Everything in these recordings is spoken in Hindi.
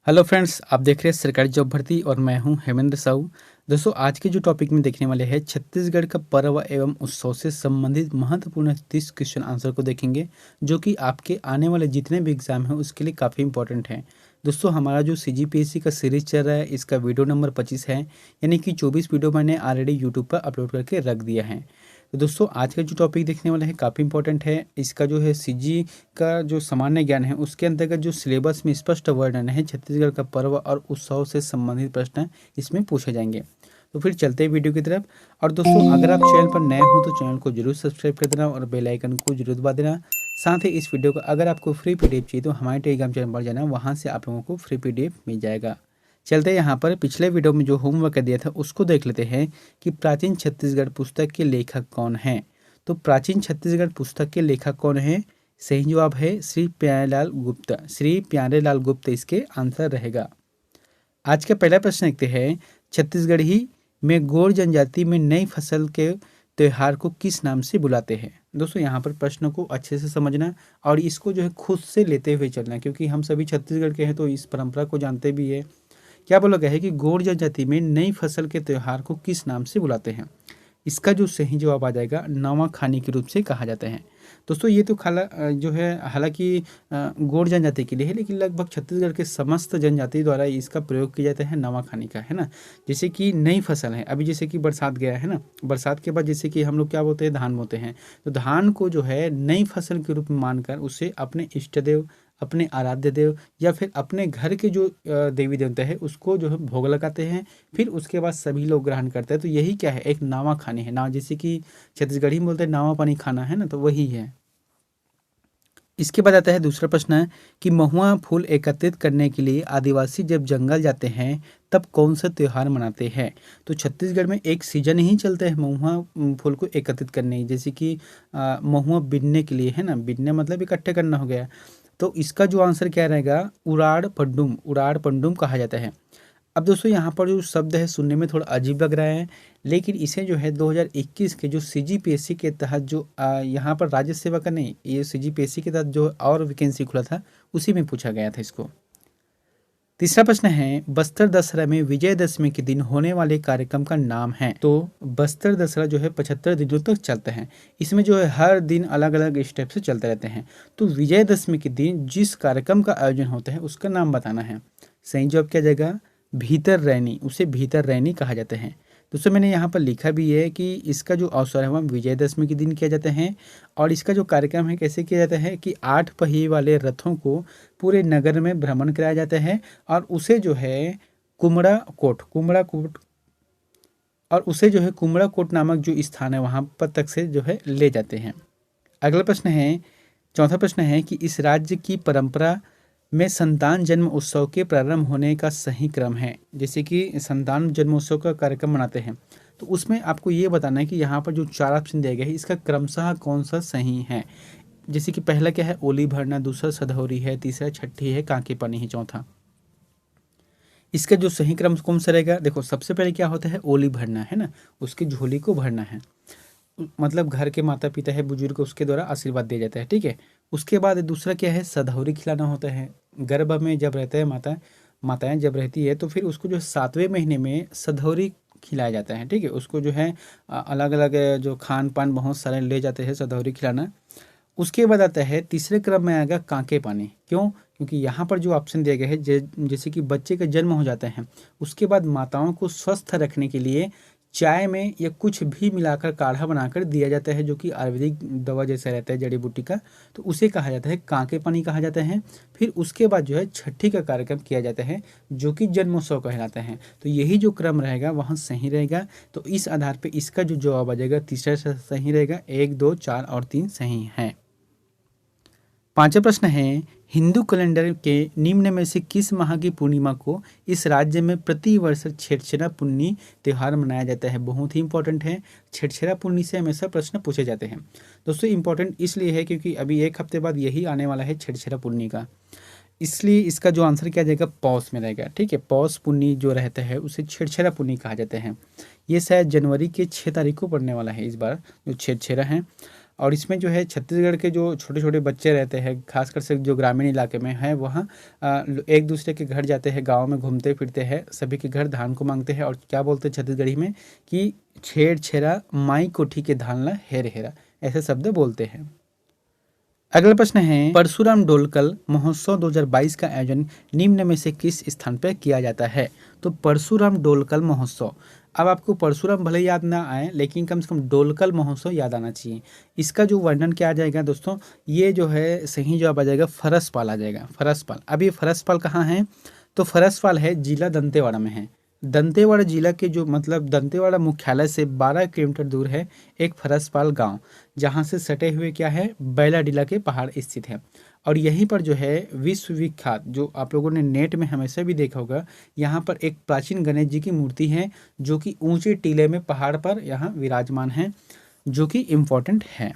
हेलो फ्रेंड्स, आप देख रहे हैं सरकारी जॉब भर्ती और मैं हूं हेमेंद्र साहू। दोस्तों, आज के जो टॉपिक में देखने वाले हैं छत्तीसगढ़ का पर्व एवं उत्सव से संबंधित महत्वपूर्ण 30 क्वेश्चन आंसर को देखेंगे, जो कि आपके आने वाले जितने भी एग्जाम हैं उसके लिए काफ़ी इंपॉर्टेंट है। दोस्तों, हमारा जो सीजीपीएससी का सीरीज चल रहा है, इसका वीडियो नंबर 25 है, यानी कि 24 वीडियो मैंने ऑलरेडी यूट्यूब पर अपलोड करके रख दिया है। तो दोस्तों, आज का जो टॉपिक देखने वाले हैं काफ़ी इंपॉर्टेंट है। इसका जो है सीजी का जो सामान्य ज्ञान है उसके अंतर्गत जो सिलेबस में स्पष्ट वर्णन है, छत्तीसगढ़ का पर्व और उत्सव से संबंधित प्रश्न इसमें पूछे जाएंगे। तो फिर चलते हैं वीडियो की तरफ। और दोस्तों, अगर आप चैनल पर नए हो तो चैनल को जरूर सब्सक्राइब कर देना और बेल आइकन को जरूर दबा देना। साथ ही इस वीडियो को अगर आपको फ्री पीडीएफ चाहिए तो हमारे टेलीग्राम चैनल पर जाना, वहाँ से आप लोगों को फ्री पीडीएफ मिल जाएगा। चलते यहाँ पर पिछले वीडियो में जो होमवर्क दिया था उसको देख लेते हैं कि प्राचीन छत्तीसगढ़ पुस्तक के लेखक कौन हैं। तो प्राचीन छत्तीसगढ़ पुस्तक के लेखक कौन है? सही जवाब है श्री प्यारेलाल गुप्ता। श्री प्यारेलाल गुप्ता इसके आंसर रहेगा। आज का पहला प्रश्न देखते हैं, छत्तीसगढ़ी में गोंड जनजाति में नई फसल के त्योहार को किस नाम से बुलाते हैं? दोस्तों, यहाँ पर प्रश्न को अच्छे से समझना और इसको जो है खुद से लेते हुए चलना, क्योंकि हम सभी छत्तीसगढ़ के हैं तो इस परंपरा को जानते भी है। क्या बोला गया है कि गोंड जनजाति में नई फसल के त्योहार को किस नाम से बुलाते हैं? इसका जो सही जवाब आ जाएगा नवाखानी के रूप से कहा जाता है। दोस्तों, ये तो जो है हालांकि गोंड जनजाति के लिए है, लेकिन लगभग छत्तीसगढ़ के समस्त जनजाति द्वारा इसका प्रयोग किया जाता है नवाखानी का, है ना। जैसे कि नई फसल है, अभी जैसे कि बरसात गया है ना, बरसात के बाद जैसे कि हम लोग क्या बोलते हैं, धान बोते हैं। तो धान को जो है नई फसल के रूप में मानकर उसे अपने इष्ट देव, अपने आराध्य देव या फिर अपने घर के जो देवी देवता है उसको जो है भोग लगाते हैं। फिर उसके बाद सभी लोग ग्रहण करते हैं। तो यही क्या है, एक नावा खानी है ना, जैसे कि छत्तीसगढ़ी में बोलते हैं नावा पानी खाना, है ना, तो वही है। इसके बाद आता है दूसरा प्रश्न है कि महुआ फूल एकत्रित करने के लिए आदिवासी जब जंगल जाते हैं तब कौन सा त्योहार मनाते हैं? तो छत्तीसगढ़ में एक सीजन ही चलता है महुआ फूल को एकत्रित करने, जैसे कि महुआ बीनने के लिए, है ना, बीनने मतलब इकट्ठे करना हो गया। तो इसका जो आंसर क्या रहेगा, उड़ाड़ पंडुम कहा जाता है। अब दोस्तों, यहाँ पर जो शब्द है सुनने में थोड़ा अजीब लग रहा है, लेकिन इसे जो है 2021 के जो सीजीपीएससी के तहत जो यहाँ पर राज्य सेवा का नहीं, ये सीजीपीएससी के तहत जो और वैकेंसी खुला था उसी में पूछा गया था इसको। तीसरा प्रश्न है, बस्तर दशहरा में विजयदशमी के दिन होने वाले कार्यक्रम का नाम है? तो बस्तर दशहरा जो है 75 दिनों तक चलता है। इसमें जो है हर दिन अलग अलग स्टेप से चलते रहते हैं। तो विजयदशमी के दिन जिस कार्यक्रम का आयोजन होता है उसका नाम बताना है। सही जवाब क्या जाएगा, भीतर रैनी। उसे भीतर रैनी कहा जाता है। दोस्तों, मैंने यहाँ पर लिखा भी है कि इसका जो अवसर है वह विजयदशमी के दिन किया जाता है। और इसका जो कार्यक्रम है कैसे किया जाता है कि 8 पहिए वाले रथों को पूरे नगर में भ्रमण कराया जाता है और उसे जो है कुमड़ा कोट और उसे जो है कुमड़ा कोट नामक जो स्थान है वहाँ पर तक से जो है ले जाते हैं। अगला प्रश्न है, चौथा प्रश्न है कि इस राज्य की परंपरा में संतान जन्म उत्सव के प्रारंभ होने का सही क्रम है? जैसे कि संतान जन्मोत्सव का कार्यक्रम मनाते हैं तो उसमें आपको ये बताना है कि यहाँ पर जो 4 ऑप्शन दिए गए हैं इसका क्रमशः कौन सा सही है। जैसे कि पहला क्या है, ओली भरना, दूसरा सधौरी है, तीसरा छठी है, कांके पानी है, चौथा। इसका जो सही क्रम कौन सा रहेगा? देखो, सबसे पहले क्या होता है, ओली भरना, है ना, उसकी झोली को भरना है, मतलब घर के माता पिता है बुजुर्ग, उसके द्वारा आशीर्वाद दिया जाता है, ठीक है। उसके बाद दूसरा क्या है, सधौरी खिलाना होता है। गर्भ में जब रहता है माताएं जब रहती है तो फिर उसको जो 7वें महीने में सधौरी खिलाया जाता है, ठीक है। उसको जो है अलग अलग जो खान पान बहुत सारे ले जाते हैं सधौरी खिलाना। उसके बाद आता है तीसरे क्रम में आएगा कांके पानी। क्यों? क्योंकि यहाँ पर जो ऑप्शन दिया गया है जैसे कि बच्चे का जन्म हो जाता है उसके बाद माताओं को स्वस्थ रखने के लिए चाय में या कुछ भी मिलाकर काढ़ा बनाकर दिया जाता है, जो कि आयुर्वेदिक दवा जैसा रहता है, जड़ी बूटी का। तो उसे कहा जाता है कांके पानी कहा जाता है। फिर उसके बाद जो है छठी का कार्यक्रम किया जाता है जो कि जन्मोत्सव कहलाता है। तो यही जो क्रम रहेगा वहाँ सही रहेगा। तो इस आधार पर इसका जो जवाब आ जाएगा तीसरा सही रहेगा। 1, 2, 4 और 3 सही है। पांचवा प्रश्न है, हिंदू कैलेंडर के निम्न में से किस माह की पूर्णिमा को इस राज्य में प्रति वर्ष छेरछेरा पुन्नी त्योहार मनाया जाता है? बहुत ही इंपॉर्टेंट है। छेरछेरा पुन्नी से हमेशा प्रश्न पूछे जाते हैं। दोस्तों, इंपॉर्टेंट इसलिए है क्योंकि अभी 1 हफ्ते बाद यही आने वाला है छेरछेरा पुन्नी का, इसलिए इसका जो आंसर क्या जाएगा, पौष में रहेगा, ठीक है। पौष पुन्नी जो रहता है उसे छेरछेरा पुन्नी कहा जाता है। ये शायद जनवरी के 6 तारीख को पड़ने वाला है इस बार जो छेरछेरा है। और इसमें जो है छत्तीसगढ़ के जो छोटे छोटे बच्चे रहते हैं, खासकर से जो ग्रामीण इलाके में हैं, वहाँ एक दूसरे के घर जाते हैं, गांव में घूमते फिरते हैं, सभी के घर धान को मांगते हैं और क्या बोलते हैं छत्तीसगढ़ी में कि छेड़ छेरा माई कोठी के धान ला हेर हेरा, ऐसे शब्द बोलते हैं। अगला प्रश्न है, परशुराम डोलकल महोत्सव 2022 का आयोजन निम्न में से किस स्थान पर किया जाता है? तो परशुराम डोलकल महोत्सव, अब आपको परशुराम भले याद ना आए लेकिन कम से कम डोलकल महोत्सव याद आना चाहिए। इसका जो वर्णन क्या आ जाएगा दोस्तों, ये जो है सही जवाब आ जाएगा फरसपाल आ जाएगा, फरसपाल। अब ये फरसपाल कहाँ है? तो फरसपाल है जिला दंतेवाड़ा में है। दंतेवाड़ा जिला के जो मतलब दंतेवाड़ा मुख्यालय से 12 किलोमीटर दूर है एक फरसपाल गांव, जहां से सटे हुए क्या है बैलाडीला के पहाड़ स्थित है। और यहीं पर जो है विश्व विख्यात, जो आप लोगों ने नेट में हमेशा भी देखा होगा, यहाँ पर एक प्राचीन गणेश जी की मूर्ति है जो कि ऊंचे टीले में पहाड़ पर यहाँ विराजमान है, जो कि इम्पोर्टेंट है।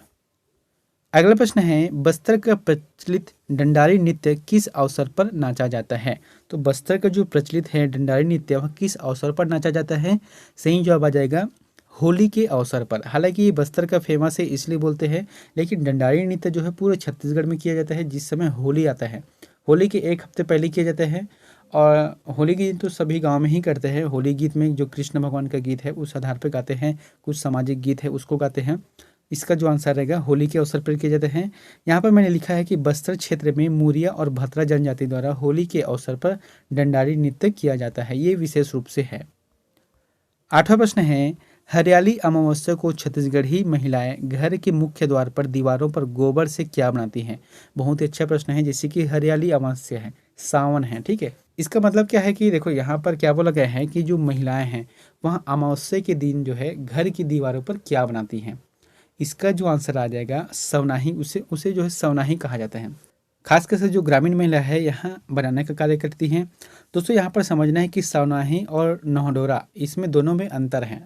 अगला प्रश्न है, बस्तर का प्रचलित डंडारी नृत्य किस अवसर पर नाचा जाता है? तो बस्तर का जो प्रचलित है डंडारी नृत्य वह किस अवसर पर नाचा जाता है? सही जवाब आ जाएगा होली के अवसर पर। हालांकि ये बस्तर का फेमस है इसलिए बोलते हैं, लेकिन डंडारी नृत्य जो है पूरे छत्तीसगढ़ में किया जाता है जिस समय होली आता है। होली के एक हफ्ते पहले किया जाता है और होली गीत तो सभी गांव में ही करते हैं। होली गीत में जो कृष्ण भगवान का गीत है उस आधार पर गाते हैं, कुछ सामाजिक गीत है उसको गाते हैं। इसका जो आंसर रहेगा होली के अवसर पर किए जाते हैं। यहाँ पर मैंने लिखा है कि बस्तर क्षेत्र में मुरिया और भतरा जनजाति द्वारा होली के अवसर पर डंडारी नृत्य किया जाता है, ये विशेष रूप से है। आठवां प्रश्न है, हरियाली अमावस्या को छत्तीसगढ़ी महिलाएं घर के मुख्य द्वार पर दीवारों पर गोबर से क्या बनाती हैं? बहुत ही अच्छा प्रश्न है। जैसे कि हरियाली अमावस्या है, सावन है, ठीक है। इसका मतलब क्या है कि देखो यहाँ पर क्या बोला गया है कि जो महिलाएं हैं वहाँ अमावस्या के दिन जो है घर की दीवारों पर क्या बनाती हैं? इसका जो आंसर आ जाएगा सवनाही, उसे उसे जो है सवनाही कहा जाता है। खासकर से जो ग्रामीण महिला है यहाँ बनाने का कार्य करती हैं। दोस्तों यहाँ पर समझना है कि सवनाही और नौडोरा, इसमें दोनों में अंतर है।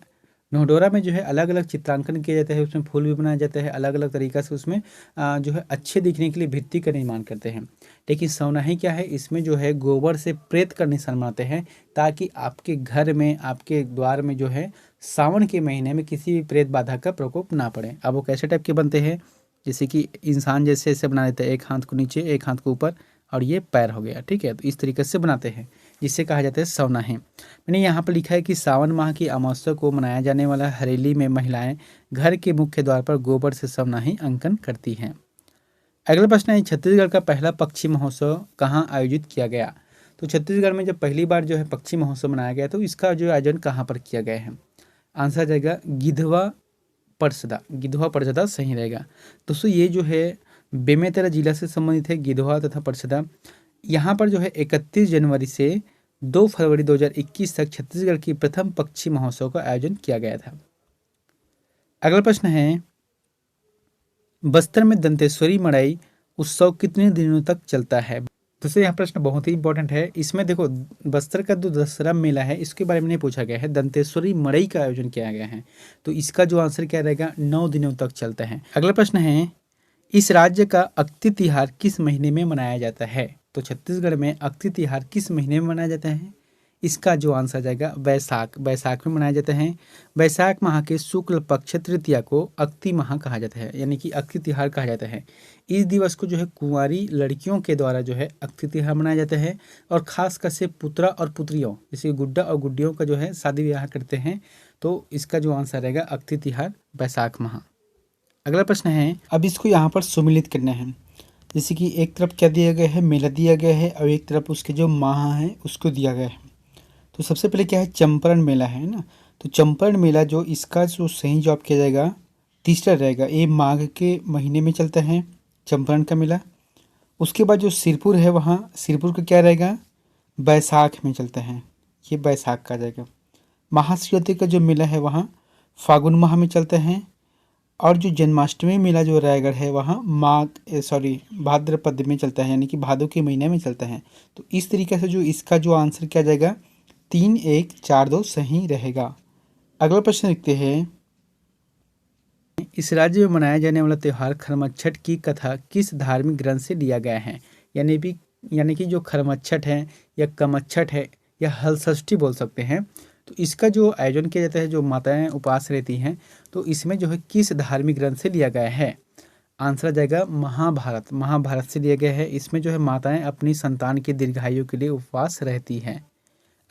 नौडोरा में जो है अलग अलग चित्रांकन किया जाता है, उसमें फूल भी बनाया जाता है, अलग अलग तरीका से उसमें जो है अच्छे दिखने के लिए भित्ति का निर्माण करते हैं। लेकिन सवनाही क्या है, इसमें जो है गोबर से प्रेत का निशान बनाते हैं ताकि आपके घर में, आपके द्वार में जो है सावन के महीने में किसी भी प्रेत बाधा का प्रकोप ना पड़े। अब वो कैसे टाइप के बनते हैं, जैसे कि इंसान जैसे ऐसे बना देते हैं, एक हाथ को नीचे एक हाथ को ऊपर और ये पैर हो गया, ठीक है। तो इस तरीके से बनाते हैं जिससे कहा जाता है सवनाही। मैंने यहाँ पर लिखा है कि सावन माह की अमावस्या को मनाया जाने वाला हरेली में महिलाएं घर के मुख्य द्वार पर गोबर से सवनाही अंकन करती हैं। अगला प्रश्न है, छत्तीसगढ़ का पहला पक्षी महोत्सव कहाँ आयोजित किया गया? तो छत्तीसगढ़ में जब पहली बार जो है पक्षी महोत्सव मनाया गया तो इसका जो आयोजन कहाँ पर किया गया है? आंसर आ जाएगा गिधवा परसदा, गिधवा परसदा सही रहेगा। दोस्तों ये जो है बेमेतरा जिला से संबंधित है, गिधवा तथा परसदा। यहाँ पर जो है 31 जनवरी से 2 फरवरी 2021 तक छत्तीसगढ़ की प्रथम पक्षी महोत्सव का आयोजन किया गया था। अगला प्रश्न है, बस्तर में दंतेश्वरी मड़ई उत्सव कितने दिनों तक चलता है? दोस्तों यह प्रश्न बहुत ही इंपॉर्टेंट है। इसमें देखो बस्तर का जो दशहरा मेला है इसके बारे में नहीं पूछा गया है, दंतेश्वरी मड़ई का आयोजन किया गया है। तो इसका जो आंसर क्या रहेगा, 9 दिनों तक चलता है। अगला प्रश्न है, इस राज्य का अक्ति तिहार किस महीने में मनाया जाता है? तो छत्तीसगढ़ में अक्ति तिहार किस महीने में मनाया जाता है? इसका जो आंसर जाएगा वैशाख, वैशाख में मनाया जाता है। वैशाख माह के शुक्ल पक्ष तृतीया को अक्ति माह कहा जाता है, यानी कि अक्ति तिहार कहा जाता है। इस दिवस को जो है कुंवारी लड़कियों के द्वारा जो है अक्ति तिहार मनाया जाता है और खास कर से पुत्रा और पुत्रियों जैसे गुड्डा और गुड्डियों का जो है शादी विवाह करते हैं। तो इसका जो आंसर रहेगा अक्ति तिहार वैशाख माह। अगला प्रश्न है, अब इसको यहाँ पर सुमिलित करना है। जैसे कि एक तरफ क्या दिया गया है, मेला दिया गया है और एक तरफ उसके जो माह है उसको दिया गया है। तो सबसे पहले क्या है, चंपारण मेला है ना। तो चंपारण मेला जो इसका जो सही जवाब किया जाएगा तीसरा रहेगा। ये माघ के महीने में चलता है चंपारण का मेला। उसके बाद जो सिरपुर है वहाँ सिरपुर का क्या रहेगा, बैसाख में चलता है, ये बैसाख का जाएगा। महाशिवरात्रि का जो मेला है वहाँ फागुन माह में चलता है। और जो जन्माष्टमी मेला जो रायगढ़ है वहाँ भाद्रपद में चलता है, यानी कि भादों के महीने में चलता है। तो इस तरीके से जो इसका जो आंसर क्या जाएगा 3, 1, 4, 2 सही रहेगा। अगला प्रश्न लिखते हैं, इस राज्य में मनाया जाने वाला त्यौहार खरमच्छठ की कथा किस धार्मिक ग्रंथ से लिया गया है? यानी कि जो खरमच्छठ है या कमच्छठ है या हलषष्ठी बोल सकते हैं। तो इसका जो आयोजन किया जाता है, जो माताएं उपवास रहती हैं, तो इसमें जो है किस धार्मिक ग्रंथ से लिया गया है? आंसर आ जाएगा महाभारत। महाभारत से लिया गया है। इसमें जो है माताएं अपनी संतान की दीर्घायु के लिए उपवास रहती हैं।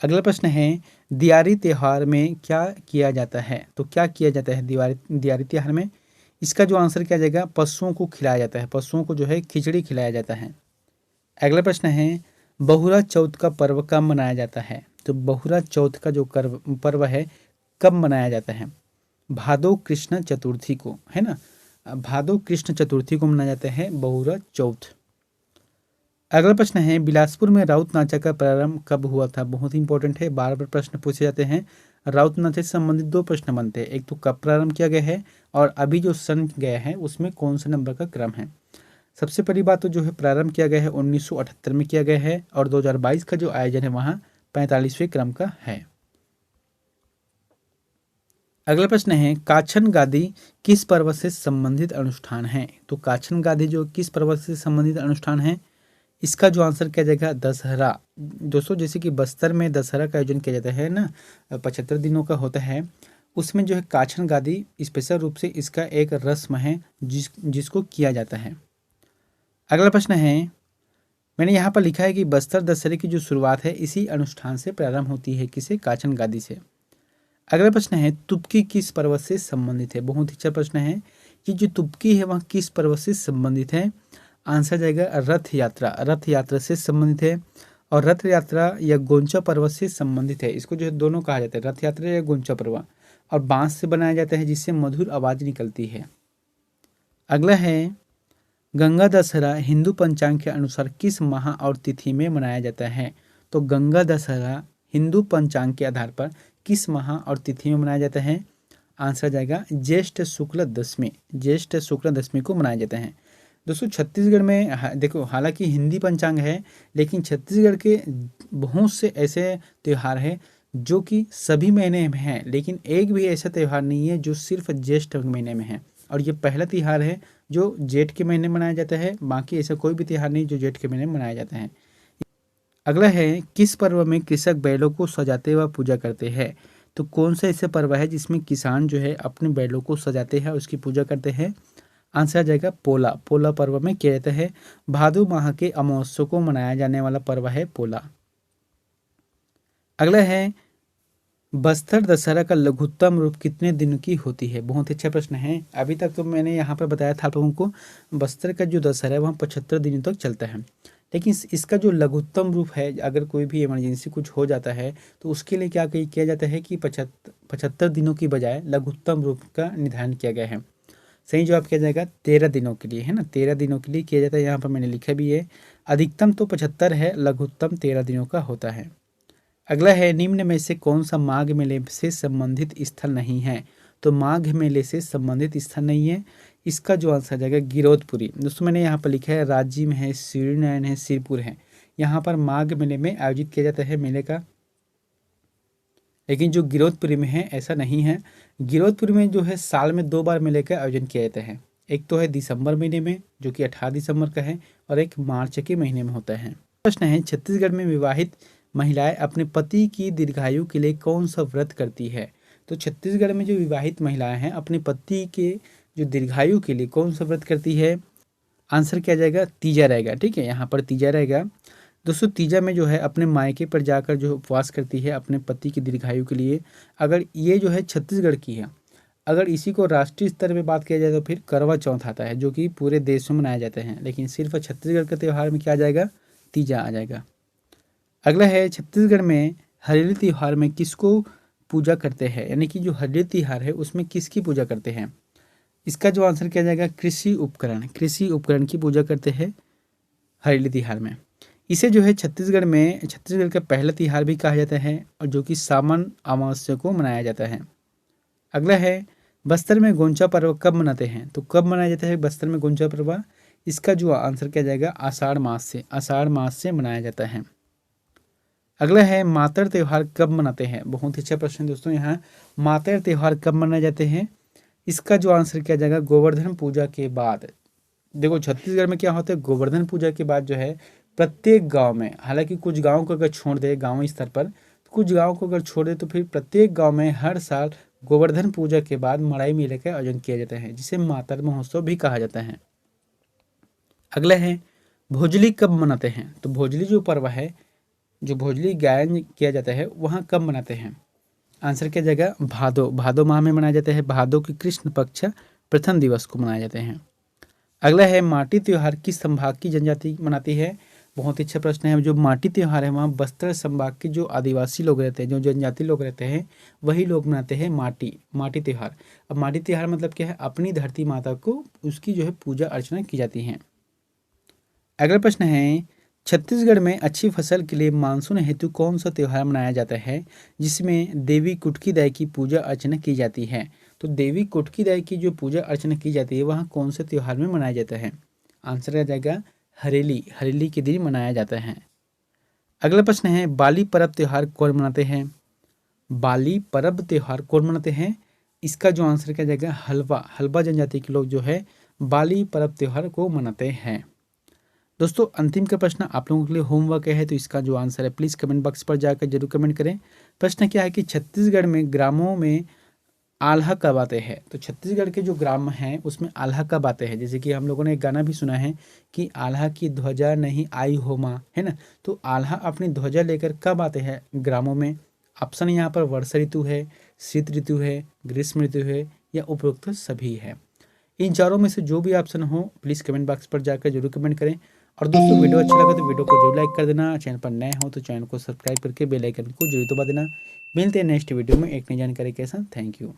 अगला प्रश्न है, दिवाली त्योहार में क्या किया जाता है? तो क्या किया जाता है दिवाली दिवाली त्योहार में? इसका जो आंसर क्या जाएगा, पशुओं को खिलाया जाता है। पशुओं को जो है खिचड़ी खिलाया जाता है। अगला प्रश्न है, बहुरा चौथ का पर्व कब मनाया जाता है? तो बहुरा चौथ का जो पर्व है कब मनाया जाता है? भादो कृष्ण चतुर्थी को, है ना। भादो कृष्ण चतुर्थी को मनाया जाता है बहुरा चौथ। अगला प्रश्न है, बिलासपुर में राउत नाचा का प्रारंभ कब हुआ था? बहुत ही इंपॉर्टेंट है, बार बार प्रश्न पूछे जाते हैं। राउत नाचे से संबंधित दो प्रश्न बनते हैं, एक तो कब प्रारंभ किया गया है और अभी जो सन गया है उसमें कौन से नंबर का क्रम है। सबसे पहली बात तो जो है प्रारंभ किया गया है 1978 में किया गया है और 2022 का जो आयोजन है वहाँ 45वें क्रम का है। अगला प्रश्न है, काछन गादी किस पर्व से संबंधित अनुष्ठान है? तो काछन गादी जो किस पर्व से संबंधित अनुष्ठान है? इसका जो आंसर क्या जाएगा, दशहरा। दोस्तों जैसे कि बस्तर में दशहरा का आयोजन किया जाता है ना, 75 दिनों का होता है, उसमें जो है काछन गादी स्पेशल रूप से इसका एक रस्म है जिसको किया जाता है। अगला प्रश्न है, मैंने यहाँ पर लिखा है कि बस्तर दशहरे की जो शुरुआत है इसी अनुष्ठान से प्रारंभ होती है, किसे? काछन गादी से। अगला प्रश्न है, तुर्की किस पर्व से संबंधित है? बहुत ही अच्छा प्रश्न है कि जो तुर्की है वह किस पर्व से संबंधित है? आंसर जाएगा रथ यात्रा। रथ यात्रा से संबंधित है और रथ यात्रा या गोंचा पर्व से संबंधित है। इसको जो है दोनों कहा जाता है, रथ यात्रा या गोंचा पर्व। और बांस से बनाया जाता है जिससे मधुर आवाज निकलती है। अगला है, गंगा दशहरा हिंदू पंचांग के अनुसार किस माह और तिथि में मनाया जाता है? तो गंगा दशहरा हिंदू पंचांग के आधार पर किस माह और तिथि में मनाया जाता है? आंसर जाएगा ज्येष्ठ शुक्ल दशमी। ज्येष्ठ शुक्ल दशमी को मनाया जाता है। दोस्तों छत्तीसगढ़ में देखो, हालांकि हिंदी पंचांग है लेकिन छत्तीसगढ़ के बहुत से ऐसे त्यौहार हैं जो कि सभी महीने में हैं, लेकिन एक भी ऐसा त्यौहार नहीं है जो सिर्फ ज्येष्ठ महीने में है। और ये पहला त्यौहार है जो जेठ के महीने मनाया जाता है, बाकी ऐसा कोई भी त्यौहार नहीं जो जेठ के महीने में मनाया जाता है। अगला है, किस पर्व में कृषक बैलों को सजाते व पूजा करते हैं? तो कौन सा ऐसा पर्व है जिसमें किसान जो है अपने बैलों को सजाते हैं और उसकी पूजा करते हैं? आंसर आ जाएगा पोला। पोला पर्व में किया जाता है। भादो माह के अमावस्या को मनाया जाने वाला पर्व है पोला। अगला है, बस्तर दशहरा का लघुत्तम रूप कितने दिन की होती है? बहुत अच्छा प्रश्न है। अभी तक तो मैंने यहाँ पर बताया था आप लोगों को, बस्तर का जो दशहरा है वहाँ 75 दिनों तक चलता है, लेकिन इसका जो लघुत्तम रूप है, अगर कोई भी इमरजेंसी कुछ हो जाता है तो उसके लिए क्या किया जाता है कि 75 दिनों की बजाय लघुत्तम रूप का निर्धारण किया गया है। सही जवाब किया जाएगा 13 दिनों के लिए, है ना। 13 दिनों के लिए किया जाता है, यहाँ पर मैंने लिखा भी है। अधिकतम तो 75 है, लघुत्तम 13 दिनों का होता है। अगला है, निम्न में से कौन सा माघ मेले से संबंधित स्थल नहीं है? तो माघ मेले से संबंधित स्थल नहीं है, इसका जो आंसर आ जाएगा गिरौदपुरी। दोस्तों मैंने यहाँ पर लिखा है राज्य में है, श्रीनयन है, सिरपुर है, यहाँ पर माघ मेले में आयोजित किया जाता है मेले का। लेकिन जो गिरौदपुरी में है ऐसा नहीं है। गिरौदपुरी में जो है साल में 2 बार मेले का आयोजन किया जाता है। एक तो है दिसंबर महीने में जो कि 18 दिसंबर का है और एक मार्च के महीने में होता है। प्रश्न है, छत्तीसगढ़ में विवाहित महिलाएं अपने पति की दीर्घायु के लिए कौन सा व्रत करती है? तो छत्तीसगढ़ में जो विवाहित महिलाएं हैं अपने पति के जो दीर्घायु के लिए कौन सा व्रत करती है? आंसर क्या जाएगा, तीजा रहेगा। ठीक है, यहाँ पर तीजा रहेगा। दोस्तों तीजा में जो है अपने मायके पर जाकर जो उपवास करती है अपने पति की दीर्घायु के लिए। अगर ये जो है छत्तीसगढ़ की है, अगर इसी को राष्ट्रीय स्तर पे बात किया जाए तो फिर करवा चौथ आता है जो कि पूरे देश में मनाया जाते हैं, लेकिन सिर्फ छत्तीसगढ़ के त्यौहार में क्या आ जाएगा, तीजा आ जाएगा। अगला है, छत्तीसगढ़ में हरेली त्यौहार में किसको पूजा करते हैं? यानी कि जो हरेली त्यौहार है उसमें किसकी पूजा करते हैं? इसका जो आंसर क्या जाएगा, कृषि उपकरण। कृषि उपकरण की पूजा करते हैं हरेली त्यौहार में। इसे जो है छत्तीसगढ़ का पहला त्यौहार भी कहा जाता है और जो कि सावन अमावस्या को मनाया जाता है। अगला है, बस्तर में गोंचा पर्व कब मनाते हैं? तो कब मनाया जाता है बस्तर में गोंचा पर्व? इसका जो आंसर क्या जाएगा, आषाढ़ मास से। आषाढ़ मास से मनाया जाता है। अगला है, मातर त्यौहार कब मनाते हैं? बहुत ही अच्छा प्रश्न है दोस्तों। यहाँ मातर त्यौहार कब मनाए जाते हैं? इसका जो आंसर क्या जाएगा, गोवर्धन पूजा के बाद। देखो छत्तीसगढ़ में क्या होता है, गोवर्धन पूजा के बाद जो है प्रत्येक गांव में, हालांकि कुछ गांव को अगर छोड़ दे गांव स्तर पर, तो कुछ गांव को अगर छोड़ दे तो फिर प्रत्येक गांव में हर साल गोवर्धन पूजा के बाद मड़ाई मेले का आयोजन किया जाता है जिसे मातर महोत्सव भी कहा जाता है। अगला है भोजली कब मनाते हैं? तो भोजली जो पर्व है, जो भोजली गायन किया जाता है वहाँ कब मनाते हैं? आंसर क्या जाएगा? भादो, भादो माह में मनाया जाता है। भादो के कृष्ण पक्ष प्रथम दिवस को मनाए जाते हैं। अगला है माटी त्योहार किस संभाग की जनजाति मनाती है? बहुत ही अच्छा प्रश्न है। जो माटी त्योहार है वहाँ बस्तर संभाग के जो आदिवासी लोग रहते हैं, जो जनजाति लोग रहते हैं, वही लोग मनाते हैं माटी त्योहार। अब माटी त्योहार मतलब क्या है? अपनी धरती माता को उसकी जो है पूजा अर्चना की जाती है। अगला प्रश्न है छत्तीसगढ़ में अच्छी फसल के लिए मानसून हेतु कौन सा त्योहार मनाया जाता है जिसमें देवी कुटकी दाई की पूजा अर्चना की जाती है? तो देवी कुटकी दाई की जो पूजा अर्चना की जाती है वहाँ कौन से त्योहार में मनाया जाता है? आंसर आ जाएगा हरेली, हरेली के दिन मनाया जाता है। अगला प्रश्न है बाली पर्व त्योहार कौन मनाते हैं? बाली पर्व त्योहार कौन मनाते हैं? इसका जो आंसर क्या जाएगा? हलवा, हलवा जनजाति के लोग जो है बाली पर्व त्योहार को मनाते हैं। दोस्तों अंतिम का प्रश्न आप लोगों के लिए होमवर्क है, तो इसका जो आंसर है प्लीज़ कमेंट बॉक्स पर जाकर जरूर कमेंट करें। प्रश्न क्या है कि छत्तीसगढ़ में ग्रामों में आल्हा कब आते हैं? तो छत्तीसगढ़ के जो ग्राम हैं उसमें आल्हा कब आते हैं? जैसे कि हम लोगों ने एक गाना भी सुना है कि आल्हा की ध्वजा नहीं आई हो माँ, है ना? तो आल्हा अपनी ध्वजा लेकर कब आते हैं ग्रामों में? ऑप्शन यहाँ पर वर्षा ऋतु है, शीत ऋतु है, ग्रीष्म ऋतु है या उपरोक्त सभी है। इन चारों में से जो भी ऑप्शन हो प्लीज़ कमेंट बॉक्स पर जाकर जरूर कमेंट करें। और दोस्तों वीडियो अच्छा लगा तो वीडियो को जरूर लाइक कर देना। चैनल पर नए हो तो चैनल को सब्सक्राइब करके बेल आइकन को जरूर दबा देना। मिलते हैं नेक्स्ट वीडियो में एक नई जानकारी के साथ। Thank you.